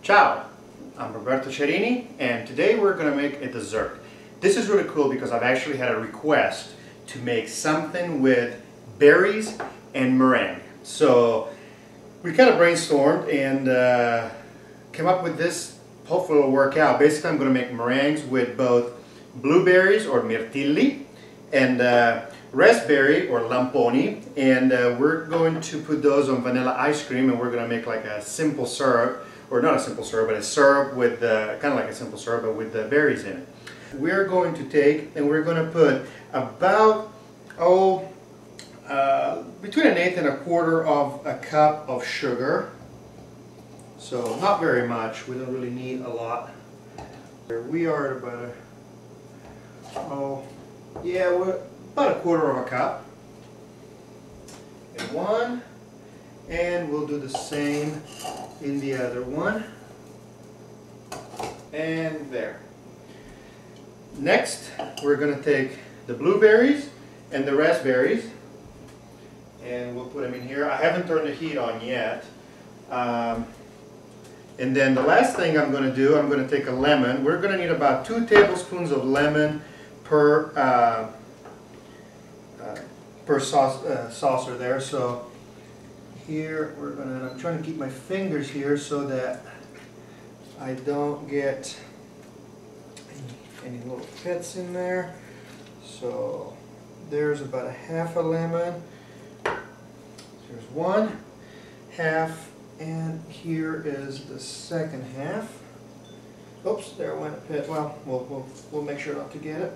Ciao, I'm Roberto Cerini and today we're going to make a dessert. This is really cool because I've actually had a request to make something with berries and meringue. So we kind of brainstormed and came up with this. Hopefully it'll work out. Basically I'm going to make meringues with both blueberries or mirtilli and raspberry or lamponi, and we're going to put those on vanilla ice cream, and we're going to make like a simple syrup, or not a simple syrup, but a syrup with kind of like a simple syrup but with the berries in it. We're going to take and we're going to put about between 1/8 and 1/4 of a cup of sugar. So not very much. We don't really need a lot. We are at about we're about 1/4 of a cup. And one, and we'll do the same in the other one. And there. Next, we're going to take the blueberries and the raspberries, and we'll put them in here. I haven't turned the heat on yet. And then the last thing I'm going to do, I'm going to take a lemon. We're going to need about 2 tablespoons of lemon per saucer there. So here I'm trying to keep my fingers here so that I don't get any little pits in there. So there's about 1/2 a lemon. Here's 1/2, and here is the second half. Oops, there went a pit. Well, we'll make sure not to get it.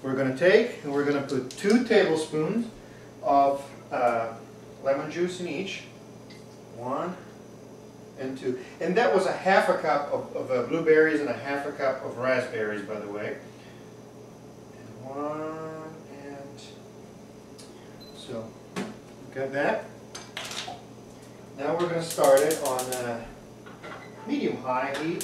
We're going to take and we're going to put 2 tablespoons of lemon juice in each. 1 and 2. And that was 1/2 a cup of blueberries and 1/2 a cup of raspberries, by the way. And 1 and so got that. Now we're going to start it on medium-high heat.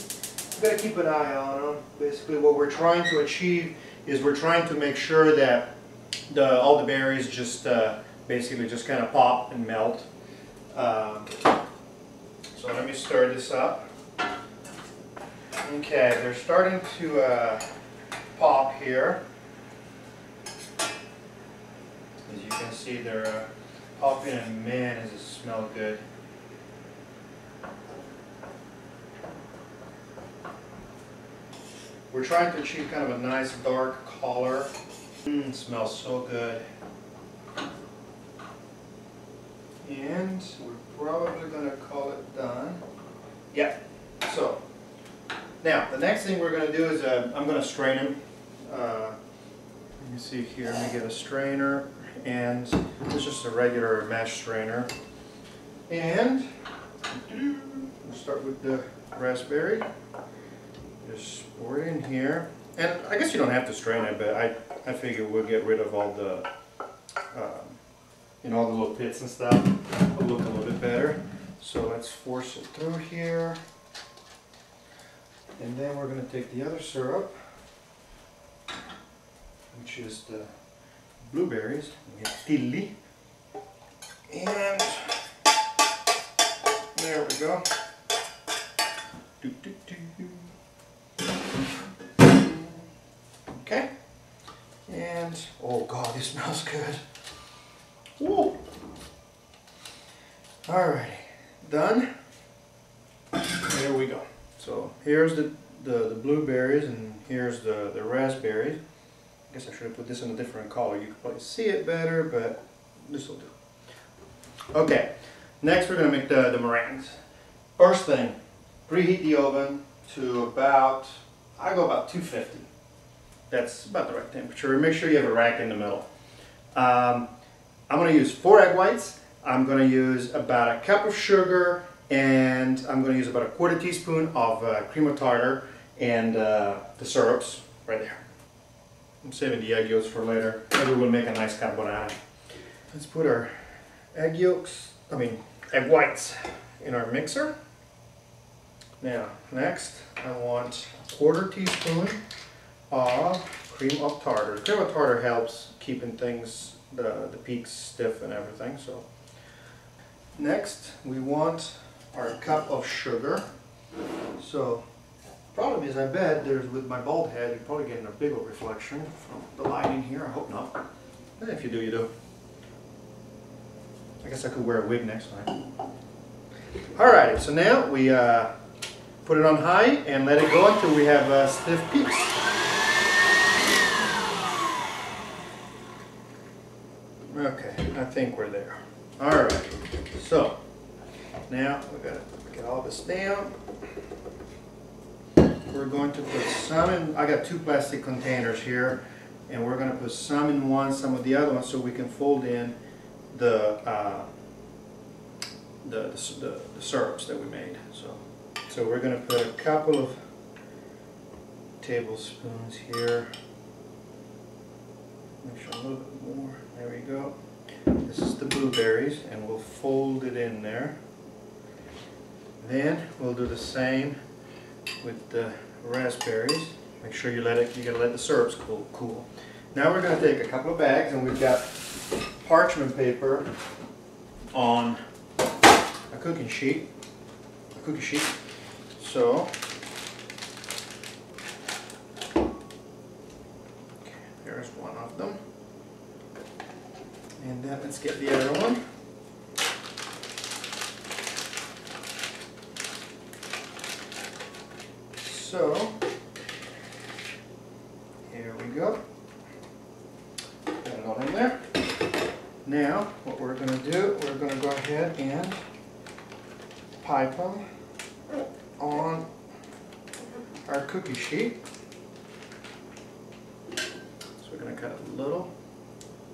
You've got to keep an eye on them. Basically what we're trying to achieve is we're trying to make sure that all the berries just basically just kind of pop and melt. So let me stir this up. Okay, they're starting to pop here. As you can see, they're popping, and man, does it smell good. We're trying to achieve kind of a nice dark color. It smells so good. And we're probably going to call it done. Yeah. So now the next thing we're going to do is I'm going to strain them. Let me see here. Let me get a strainer, and it's just a regular mesh strainer. And we'll start with the raspberry. Just pour it in here, and I guess you don't have to strain it, but I figure we'll get rid of all the all the little pits and stuff. It'll look a little bit better. So let's force it through here, and then we're going to take the other syrup, which is the blueberries, mirtilli, and there we go. Okay, and oh god, this smells good. Woo! Alrighty, done. There we go. So here's the blueberries, and here's the raspberries. I guess I should have put this in a different color. You can probably see it better, but this will do. Okay, next we're going to make the meringues. First thing, preheat the oven to about, I go about 250. That's about the right temperature. Make sure you have a rack in the middle. I'm going to use 4 egg whites. I'm going to use about a cup of sugar, and I'm going to use about 1/4 teaspoon of cream of tartar and the syrups right there. I'm saving the egg yolks for later. Maybe we'll make a nice carbonara. Let's put our egg whites in our mixer. Now, next I want 1/4 teaspoon of cream of tartar. Cream of tartar helps keeping things, the peaks stiff and everything. So next we want our cup of sugar. So, problem is, I bet there's, with my bald head, you're probably getting a big old reflection from the lighting here. I hope not. And if you do, you do. I guess I could wear a wig next time. Alrighty, so now we put it on high and let it go until we have stiff peaks. Okay, I think we're there. Alright, so now we gotta get all this down. We're going to put some in, I got 2 plastic containers here, and we're going to put some in one, some of the other ones, so we can fold in the syrups that we made. So we're going to put a couple of tablespoons here. Make sure a little bit more. There we go. This is the blueberries, and we'll fold it in there. Then we'll do the same with the raspberries. Make sure you gotta let the syrups cool. Now we're gonna take a couple of bags, and we've got parchment paper on a cookie sheet. So there's one of them, and then let's get the other one. So, here we go. Got it all in there. Now, what we're going to do, we're going to go ahead and pipe them on our cookie sheet. So we're going to cut a little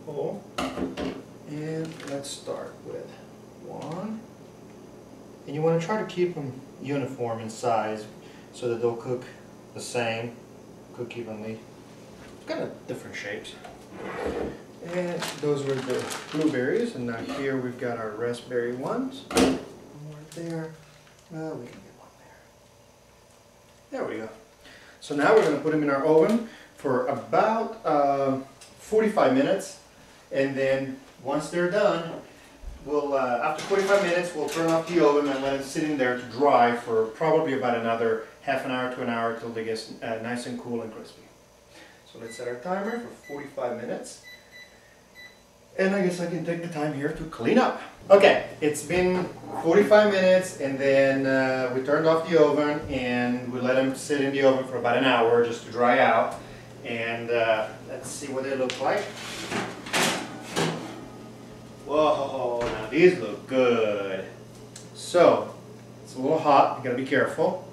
hole. And let's start with one. And you want to try to keep them uniform in size, so that they'll cook the same, cook evenly. Kind of different shapes. And those were the blueberries, and now here we've got our raspberry ones. One more there. Well, we can get one there. There we go. So now we're going to put them in our oven for about 45 minutes, and then once they're done, we'll after 45 minutes we'll turn off the oven and let it sit in there to dry for probably about another half an hour to an hour till they get nice and cool and crispy. So let's set our timer for 45 minutes. And I guess I can take the time here to clean up. Okay, it's been 45 minutes, and then we turned off the oven and we let them sit in the oven for about an hour just to dry out. And let's see what they look like. Whoa, now these look good. So, it's a little hot, you gotta be careful.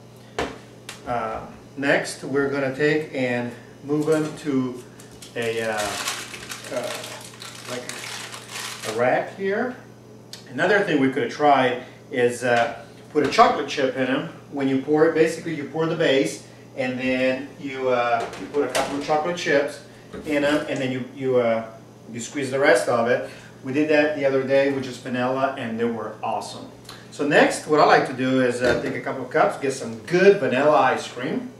Next, we're going to take and move them to a like a rack here. Another thing we could have tried is put a chocolate chip in them. When you pour it, basically you pour the base, and then you put a couple of chocolate chips in them, and then you squeeze the rest of it. We did that the other day with just vanilla, and they were awesome. So next, what I like to do is take a couple of cups, get some good vanilla ice cream.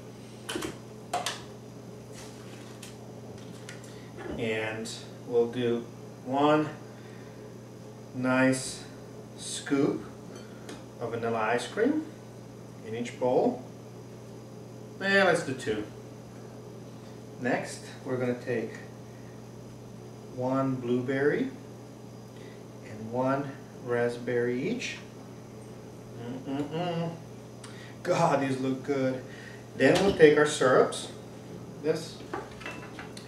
And we'll do one nice scoop of vanilla ice cream in each bowl. And let's do 2. Next, we're going to take 1 blueberry and 1 raspberry each. God, these look good. Then we'll take our syrups.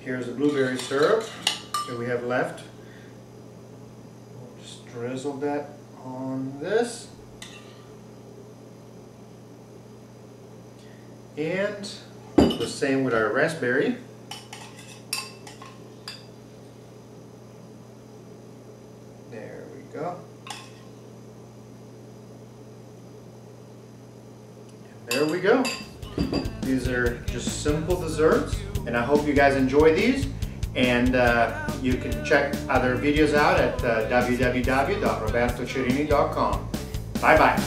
Here's the blueberry syrup that we have left. We'll just drizzle that on this. And the same with our raspberry. There we go. And there we go. These are just simple desserts, and I hope you guys enjoy these. And you can check other videos out at www.robertocerini.com. Bye bye.